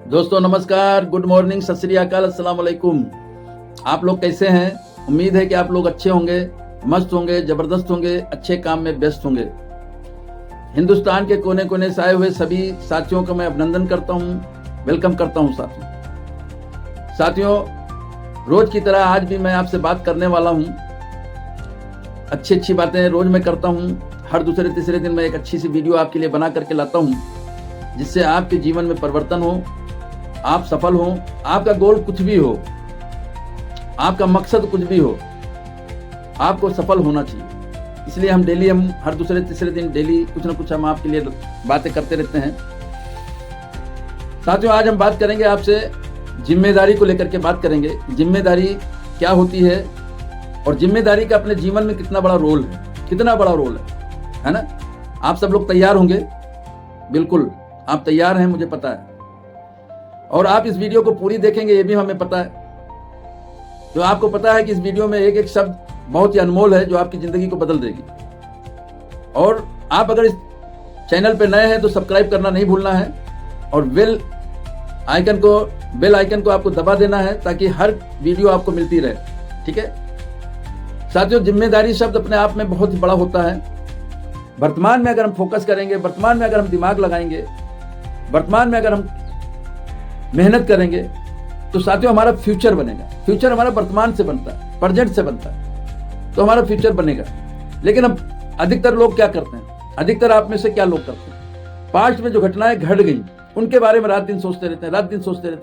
दोस्तों नमस्कार, good morning, सत श्री अकाल, अस्सलाम वालेकुम। आप लोग कैसे हैं? उम्मीद है कि आप लोग अच्छे होंगे, मस्त होंगे, जबरदस्त होंगे, अच्छे काम में व्यस्त होंगे। हिंदुस्तान के कोने कोने से आए हुए सभी साथियों का मैं अभिनंदन करता हूं, वेलकम करता हूं। साथियों, रोज की तरह आज भी मैं आपसे बात करने वाला हूं। अच्छी बातें रोज मैं करता हूं। हर दूसरे तीसरे दिन मैं एक अच्छी सी वीडियो आपके लिए बना करके लाता हूं, जिससे आपके जीवन में परिवर्तन हो, आप सफल हो। आपका गोल कुछ भी हो, आपका मकसद कुछ भी हो, आपको सफल होना चाहिए। इसलिए हम हर दूसरे तीसरे दिन डेली कुछ ना कुछ हम आपके लिए बातें करते रहते हैं। साथियों, आज हम बात करेंगे आपसे जिम्मेदारी को लेकर के बात करेंगे। जिम्मेदारी क्या होती है और जिम्मेदारी का अपने जीवन में कितना बड़ा रोल है ना? आप सब लोग तैयार होंगे? बिल्कुल आप तैयार हैं, मुझे पता है। और आप इस वीडियो को पूरी देखेंगे, ये भी हमें पता है। तो आपको पता है कि इस वीडियो में एक एक शब्द बहुत ही अनमोल है, जो आपकी जिंदगी को बदल देगी। और आप अगर इस चैनल पे नए हैं तो सब्सक्राइब करना नहीं भूलना है, और बेल आइकन को आपको दबा देना है, ताकि हर वीडियो आपको मिलती रहे। ठीक है साथियों, जिम्मेदारी शब्द अपने आप में बहुत ही बड़ा होता है। वर्तमान में अगर हम फोकस करेंगे, वर्तमान में अगर हम दिमाग लगाएंगे, वर्तमान में अगर हम मेहनत करेंगे, तो साथियों हमारा फ्यूचर बनेगा। फ्यूचर हमारा वर्तमान से बनता है, प्रेजेंट से बनता है, तो हमारा फ्यूचर बनेगा। लेकिन अब अधिकतर लोग क्या करते हैं, अधिकतर आप में से क्या लोग करते हैं, पास्ट में जो घटनाएं घट गई उनके बारे में रात दिन सोचते रहते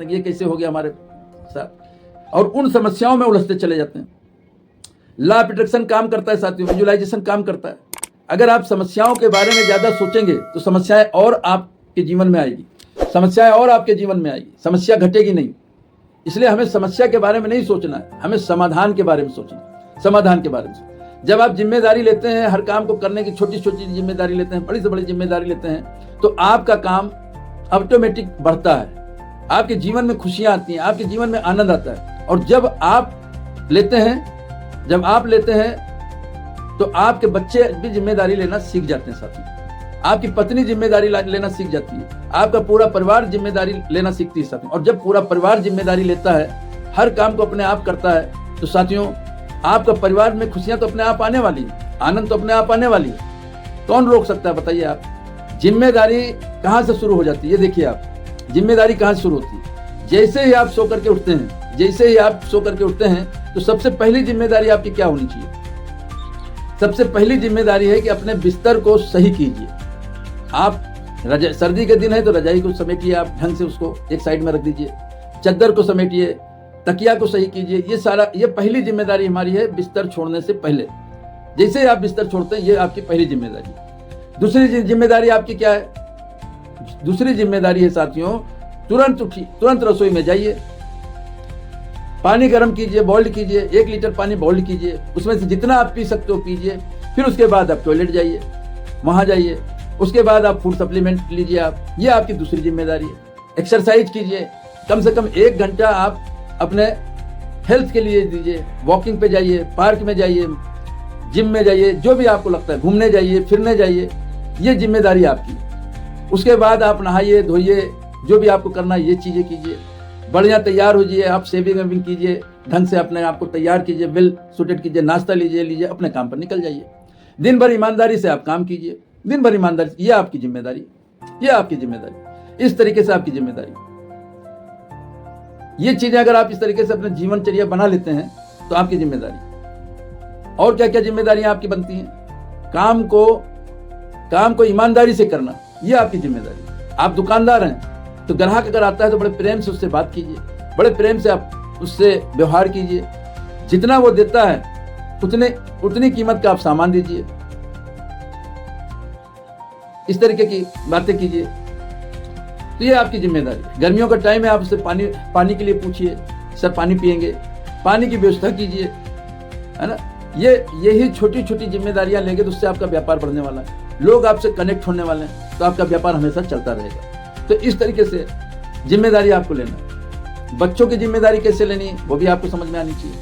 हैं, ये कैसे हो गया हमारे साथ, और उन समस्याओं में उलझते चले जाते हैं। लॉ ऑफ अट्रैक्शन काम करता है साथियों, विजुअलाइजेशन काम करता है। अगर आप समस्याओं के बारे में ज्यादा सोचेंगे तो समस्याएं और आपके जीवन में आएगी, समस्या घटेगी नहीं। इसलिए हमें समस्या के बारे में नहीं सोचना है, हमें समाधान के बारे में सोचना है। जब आप जिम्मेदारी लेते हैं, हर काम को करने की छोटी छोटी जिम्मेदारी लेते हैं, बड़ी से बड़ी जिम्मेदारी लेते हैं, तो आपका काम ऑटोमेटिक बढ़ता है। आपके जीवन में खुशियां आती हैं, आपके जीवन में आनंद आता है। और जब आप लेते हैं तो आपके बच्चे भी जिम्मेदारी लेना सीख जाते हैं साथियों। आपकी पत्नी जिम्मेदारी लेना सीख जाती है, आपका पूरा परिवार जिम्मेदारी लेना सीखती है साथियों। और जब पूरा परिवार जिम्मेदारी लेता है, हर काम को अपने आप करता है, तो साथियों आपका परिवार में खुशियां तो अपने आप आने वाली है, आनंद तो अपने आप आने वाली है। कौन रोक सकता है, बताइए आप? जिम्मेदारी कहां से शुरू हो जाती है? ये देखिए आप, जिम्मेदारी कहां से शुरू होती है? जैसे ही आप सो करके उठते हैं, तो सबसे पहली जिम्मेदारी आपकी क्या होनी चाहिए? सबसे पहली जिम्मेदारी है कि अपने बिस्तर को सही कीजिए। आप सर्दी के दिन है तो रजाई को समेटिए, आप ढंग से उसको एक साइड में रख दीजिए, चद्दर को समेटिए, तकिया को सही कीजिए। ये पहली जिम्मेदारी हमारी है बिस्तर छोड़ने से पहले। जैसे ही आप बिस्तर छोड़ते हैं, ये आपकी पहली जिम्मेदारी है। दूसरी जिम्मेदारी आपकी क्या है? दूसरी जिम्मेदारी है साथियों, तुरंत उठिए, तुरंत रसोई में जाइए, पानी गर्म कीजिए, बॉइल्ड कीजिए, 1 लीटर पानी बॉइल्ड कीजिए, उसमें से जितना आप पी सकते हो पीजिए। फिर उसके बाद आप टॉयलेट जाइए, वहां जाइए, उसके बाद आप फूड सप्लीमेंट लीजिए। आप, ये आपकी दूसरी जिम्मेदारी है। एक्सरसाइज कीजिए, कम से कम 1 घंटा आप अपने हेल्थ के लिए दीजिए। वॉकिंग पे जाइए, पार्क में जाइए, जिम में जाइए, जो भी आपको लगता है, घूमने जाइए, फिरने जाइए, ये जिम्मेदारी आपकी। उसके बाद आप नहाइए धोइए, जो भी आपको करना है ये चीजें कीजिए। बढ़िया तैयार हो जाइए, आप शेविंग कीजिए, ढंग से अपने आप को तैयार कीजिए, वेल सूटेड कीजिए, नाश्ता लीजिए, अपने काम पर निकल जाइए। दिन भर ईमानदारी से आप काम कीजिए, दिन भर ईमानदारी, ये आपकी जिम्मेदारी। इस तरीके से आपकी जिम्मेदारी, ये चीजें अगर आप इस तरीके से अपने जीवनचर्या बना लेते हैं, तो आपकी जिम्मेदारी। और क्या क्या जिम्मेदारियां आपकी बनती हैं? काम को ईमानदारी से करना, ये आपकी जिम्मेदारी। आप दुकानदार हैं तो ग्राहक अगर आता है तो बड़े प्रेम से उससे बात कीजिए, बड़े प्रेम से आप उससे व्यवहार कीजिए। जितना वो देता है उतनी कीमत का आप सामान दीजिए। इस तरीके की बातें कीजिए, तो ये आपकी जिम्मेदारी। गर्मियों का टाइम है, आप उससे पानी के लिए पूछिए, सर पानी पिएंगे, पानी की व्यवस्था कीजिए, है ना? यही छोटी छोटी जिम्मेदारियां लेंगे तो उससे आपका व्यापार बढ़ने वाला है, लोग आपसे कनेक्ट होने वाले हैं, तो आपका व्यापार हमेशा चलता रहेगा। तो इस तरीके से जिम्मेदारी आपको लेना है। बच्चों की जिम्मेदारी कैसे लेनी है, वो भी आपको समझ में आनी चाहिए।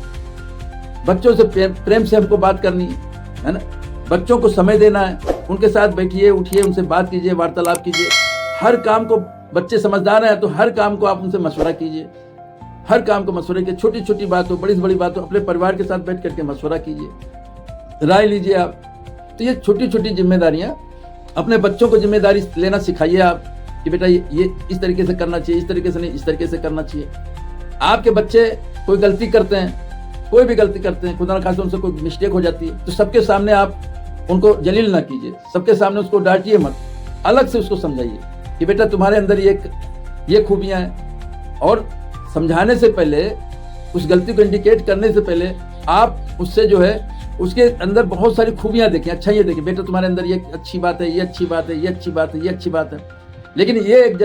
बच्चों से प्रेम से हमको बात करनी है ना? बच्चों को समय देना है, उनके साथ बैठिए, उठिए, उनसे बात कीजिए, वार्तालाप कीजिए। हर काम को बच्चे समझदार हैं तो हर काम को आप उनसे मशवरा कीजिए, हर काम को मशवरे के, छोटी छोटी बात हो बड़ी से बड़ी बात हो अपने परिवार के साथ बैठ करके मशवरा कीजिए, राय लीजिए आप। तो ये छोटी छोटी जिम्मेदारियां अपने बच्चों को जिम्मेदारी लेना सिखाइए आप कि बेटा ये इस तरीके से करना चाहिए, इस तरीके से नहीं, इस तरीके से करना चाहिए। आपके बच्चे कोई गलती करते हैं, कोई भी गलती करते हैं, खुदा न खास्ता उनसे कोई मिस्टेक हो जाती है, तो सबके सामने आप उनको जलील ना कीजिए, सबके सामने उसको डांटिए मत, अलग से उसको समझाइए कि बेटा तुम्हारे अंदर ये खूबियां हैं। और समझाने से पहले, उस गलती को इंडिकेट करने से पहले आप उससे जो है उसके अंदर बहुत सारी खूबियां देखें, अच्छा ये देखें बेटा तुम्हारे अंदर ये अच्छी बात है, ये अच्छी बात है, ये अच्छी बात है, ये अच्छी बात है, लेकिन ये एक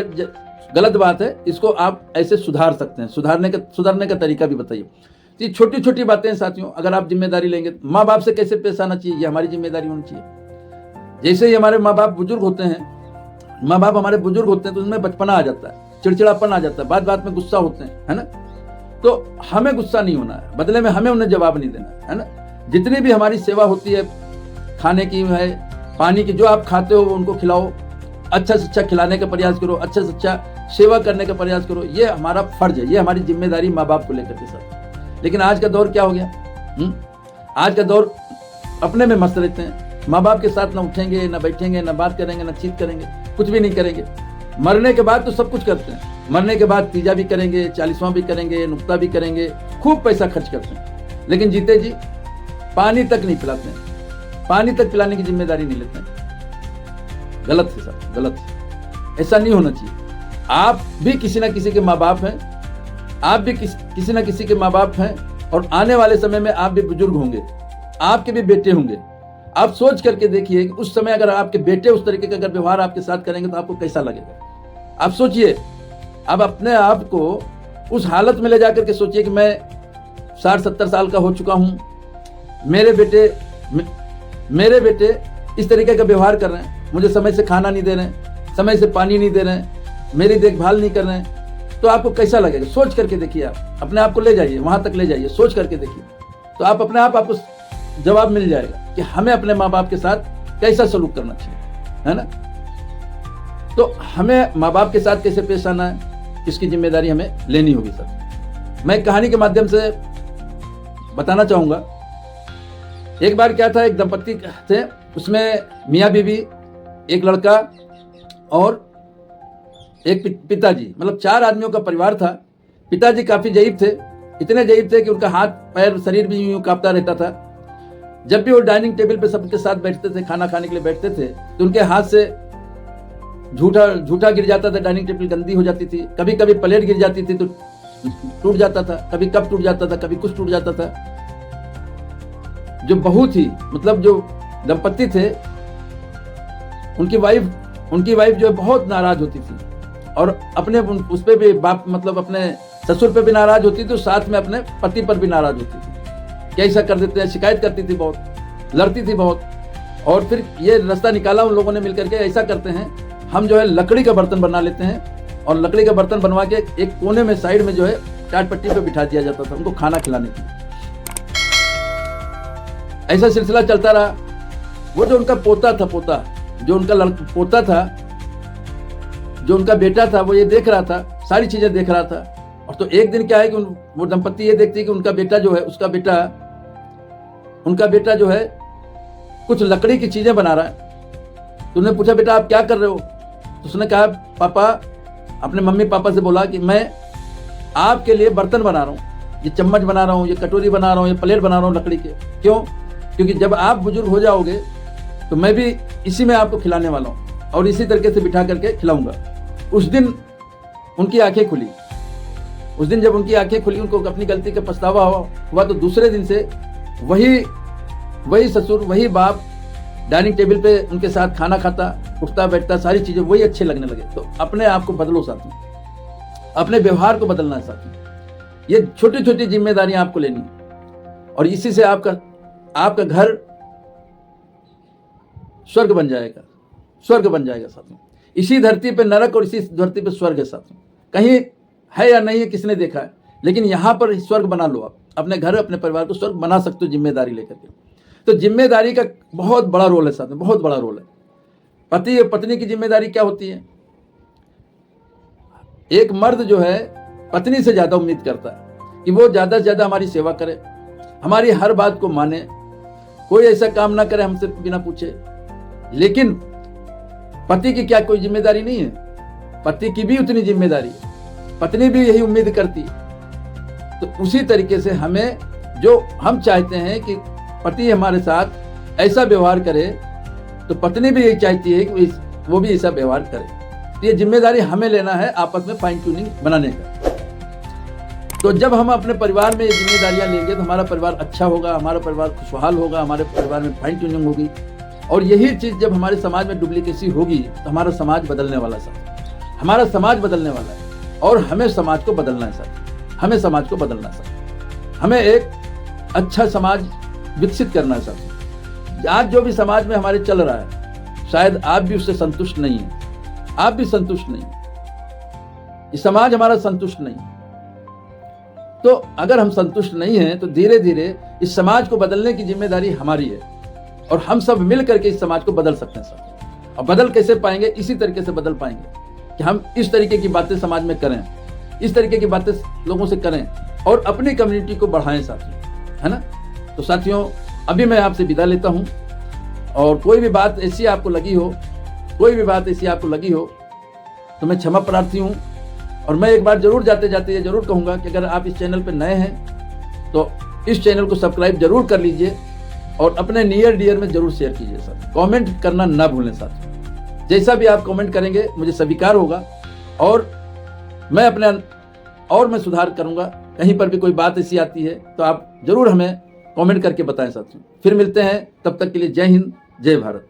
गलत बात है, इसको आप ऐसे सुधार सकते हैं। सुधारने का तरीका भी बताइए। तो ये छोटी छोटी बातें साथियों, अगर आप जिम्मेदारी लेंगे, माँ बाप से कैसे पेश आना चाहिए, ये हमारी जिम्मेदारी होनी चाहिए। जैसे ही हमारे माँ बाप बुजुर्ग होते हैं, माँ बाप हमारे बुजुर्ग होते हैं तो उनमें बचपना आ जाता है, चिड़चिड़ापन आ जाता है, बात बात में गुस्सा होते हैं, है ना। तो हमें गुस्सा नहीं होना है, बदले में हमें उन्हें जवाब नहीं देना है ना। जितनी भी हमारी सेवा होती है, खाने की है, पानी की, जो आप खाते हो उनको खिलाओ, अच्छा से अच्छा खिलाने का प्रयास करो, अच्छा से अच्छा सेवा करने का प्रयास करो, ये हमारा फर्ज है, ये हमारी जिम्मेदारी माँ बाप को लेकर के साथ। लेकिन आज का दौर क्या हो गया, आज का दौर अपने में मस्त रहते हैं, माँ बाप के साथ ना उठेंगे, ना बैठेंगे, ना बात करेंगे, ना चीत करेंगे, कुछ भी नहीं करेंगे। मरने के बाद तो सब कुछ करते हैं, मरने के बाद तीजा भी करेंगे, 40वां भी करेंगे, नुक्ता भी करेंगे, खूब पैसा खर्च करते हैं, लेकिन जीते जी पानी तक नहीं पिलाते हैं, पानी तक पिलाने की जिम्मेदारी नहीं लेते हैं। गलत है सर, गलत है, ऐसा नहीं होना चाहिए। आप भी किसी ना किसी के माँ बाप हैं, आप भी किसी ना किसी के माँ बाप हैं, और आने वाले समय में आप भी बुजुर्ग होंगे, आपके भी बेटे होंगे। आप सोच करके देखिए कि उस समय अगर आपके बेटे उस तरीके का अगर व्यवहार आपके साथ करेंगे तो आपको कैसा लगेगा। आप सोचिए, अब अपने आप को उस हालत में ले जाकर के सोचिए कि मैं 60-70 साल का हो चुका हूँ, मेरे बेटे इस तरीके का व्यवहार कर रहे हैं, मुझे समय से खाना नहीं दे रहे हैं, समय से पानी नहीं दे रहे हैं, मेरी देखभाल नहीं कर रहे हैं, तो आपको कैसा लगेगा। सोच करके देखिए, आप अपने आप को ले जाइए, वहां तक ले जाइए, सोच करके देखिए, तो आप अपने आप आपको जवाब मिल जाएगा कि हमें अपने माँ बाप के साथ कैसा सलूक करना चाहिए, है ना। तो हमें माँ बाप के साथ कैसे पेश आना है, इसकी जिम्मेदारी हमें लेनी होगी सर। मैं कहानी के माध्यम से बताना चाहूंगा। एक बार क्या था, एक दंपत्ति थे, उसमें मियाँ बीवी, एक लड़का और एक पिताजी, मतलब 4 आदमियों का परिवार था। पिताजी काफी ज़ईफ थे, इतने ज़ईफ थे कि उनका हाथ पैर शरीर भी यूं कांपता रहता था। जब भी वो डाइनिंग टेबल पे सबके साथ बैठते थे, खाना खाने के लिए बैठते थे, तो उनके हाथ से झूठा गिर जाता था, डाइनिंग टेबल गंदी हो जाती थी, कभी कभी प्लेट गिर जाती थी तो टूट जाता था, कभी कप टूट जाता था, कभी कुछ टूट जाता था। जो बहू थी, मतलब जो दंपत्ति थे, उनकी वाइफ जो है बहुत नाराज होती थी, और अपने उस पे भी बाप मतलब अपने ससुर पे भी नाराज होती थी, साथ में अपने पति पर भी नाराज होती थी। कैसा कर देते हैं, शिकायत करती थी बहुत, लड़ती थी बहुत। और फिर ये रास्ता निकाला उन लोगों ने मिलकर के, ऐसा करते हैं हम जो है लकड़ी का बर्तन बना लेते हैं, और लकड़ी का बर्तन बनवा के एक कोने में साइड में जो है टाट पट्टी पे बिठा दिया जाता था उनको खाना खिलाने के लिए। ऐसा सिलसिला चलता रहा। वो जो उनका पोता था, जो उनका बेटा था, वो ये देख रहा था, सारी चीजें देख रहा था। और तो एक दिन क्या है कि वो दंपत्ति ये देखती है कि उनका बेटा जो है कुछ लकड़ी की चीजें बना रहा है। तो उन्होंने पूछा, बेटा आप क्या कर रहे हो? तो उसने कहा, पापा, अपने मम्मी पापा से बोला कि मैं आपके लिए बर्तन बना रहा हूँ, ये चम्मच बना रहा हूँ, ये कटोरी बना रहा हूँ, ये प्लेट बना रहा हूँ लकड़ी के। क्यों? क्योंकि जब आप बुजुर्ग हो जाओगे तो मैं भी इसी में आपको खिलाने वाला हूँ, और इसी तरीके से बिठा करके खिलाऊंगा। उस दिन उनकी आंखें खुली। जब उनकी आंखें खुली, उनको अपनी गलती का पछतावा हुआ, तो दूसरे दिन से वही ससुर, वही बाप डाइनिंग टेबल पे उनके साथ खाना खाता, उठता बैठता, सारी चीजें वही अच्छे लगने लगे। तो अपने आप को बदलो साथी, अपने व्यवहार को बदलना है साथी। ये छोटी छोटी जिम्मेदारियां आपको लेनी है, और इसी से आपका घर स्वर्ग बन जाएगा साथियों। इसी धरती पे नरक और इसी धरती पे स्वर्ग है साथियों। कहीं है या नहीं है किसने देखा है, लेकिन यहां पर स्वर्ग बना लो। आप अपने घर, अपने परिवार को स्वर्ग बना सकते हो जिम्मेदारी लेकर के। तो जिम्मेदारी का बहुत बड़ा रोल है साथियों, बहुत बड़ा रोल है। पति और पत्नी की जिम्मेदारी क्या होती है? एक मर्द जो है पत्नी से ज्यादा उम्मीद करता है कि वो ज्यादा से ज्यादा हमारी सेवा करे, हमारी हर बात को माने, कोई ऐसा काम ना करे हमसे बिना पूछे। लेकिन पति की क्या कोई जिम्मेदारी नहीं है? पति की भी उतनी जिम्मेदारी है, पत्नी भी यही उम्मीद करती है। तो उसी तरीके से हमें जो हम चाहते हैं कि पति हमारे साथ ऐसा व्यवहार करे, तो पत्नी भी यही चाहती है कि वो भी ऐसा व्यवहार करे। तो ये जिम्मेदारी हमें लेना है आपस में फाइन ट्यूनिंग बनाने का। तो जब हम अपने परिवार में ये जिम्मेदारियां लेंगे तो हमारा परिवार अच्छा होगा, हमारा परिवार खुशहाल होगा, हमारे परिवार में फाइन ट्यूनिंग होगी। और यही चीज़ जब हमारे समाज में डुप्लीकेसी होगी तो हमारा समाज बदलने वाला साथ, हमारा समाज बदलने वाला है। और हमें समाज को बदलना है साथ, हमें समाज को बदलना है साथ, हमें एक अच्छा समाज विकसित करना है साथ। आज जो भी समाज में हमारे चल रहा है, शायद आप भी उससे संतुष्ट नहीं है, आप भी संतुष्ट नहीं, ये समाज हमारा संतुष्ट नहीं। तो अगर हम संतुष्ट नहीं हैं तो धीरे धीरे इस समाज को बदलने की जिम्मेदारी हमारी है, और हम सब मिल करके इस समाज को बदल सकते हैं साथ। और बदल कैसे पाएंगे? इसी तरीके से बदल पाएंगे कि हम इस तरीके की बातें समाज में करें, इस तरीके की बातें लोगों से करें और अपनी कम्युनिटी को बढ़ाएं साथियों, है ना। तो साथियों, अभी मैं आपसे विदा लेता हूं, और कोई भी बात ऐसी आपको लगी हो, कोई भी बात ऐसी आपको लगी हो तो मैं क्षमा प्रार्थी हूं। और मैं एक बार जरूर जाते जाते ये जरूर कहूंगा कि अगर आप इस चैनल पर नए हैं तो इस चैनल को सब्सक्राइब जरूर कर लीजिए और अपने नियर डियर में जरूर शेयर कीजिए साथ। कमेंट करना ना भूलें साथ, जैसा भी आप कमेंट करेंगे मुझे स्वीकार होगा और मैं सुधार करूंगा। कहीं पर भी कोई बात ऐसी आती है तो आप जरूर हमें कमेंट करके बताएं साथियों। फिर मिलते हैं, तब तक के लिए जय हिंद, जय भारत।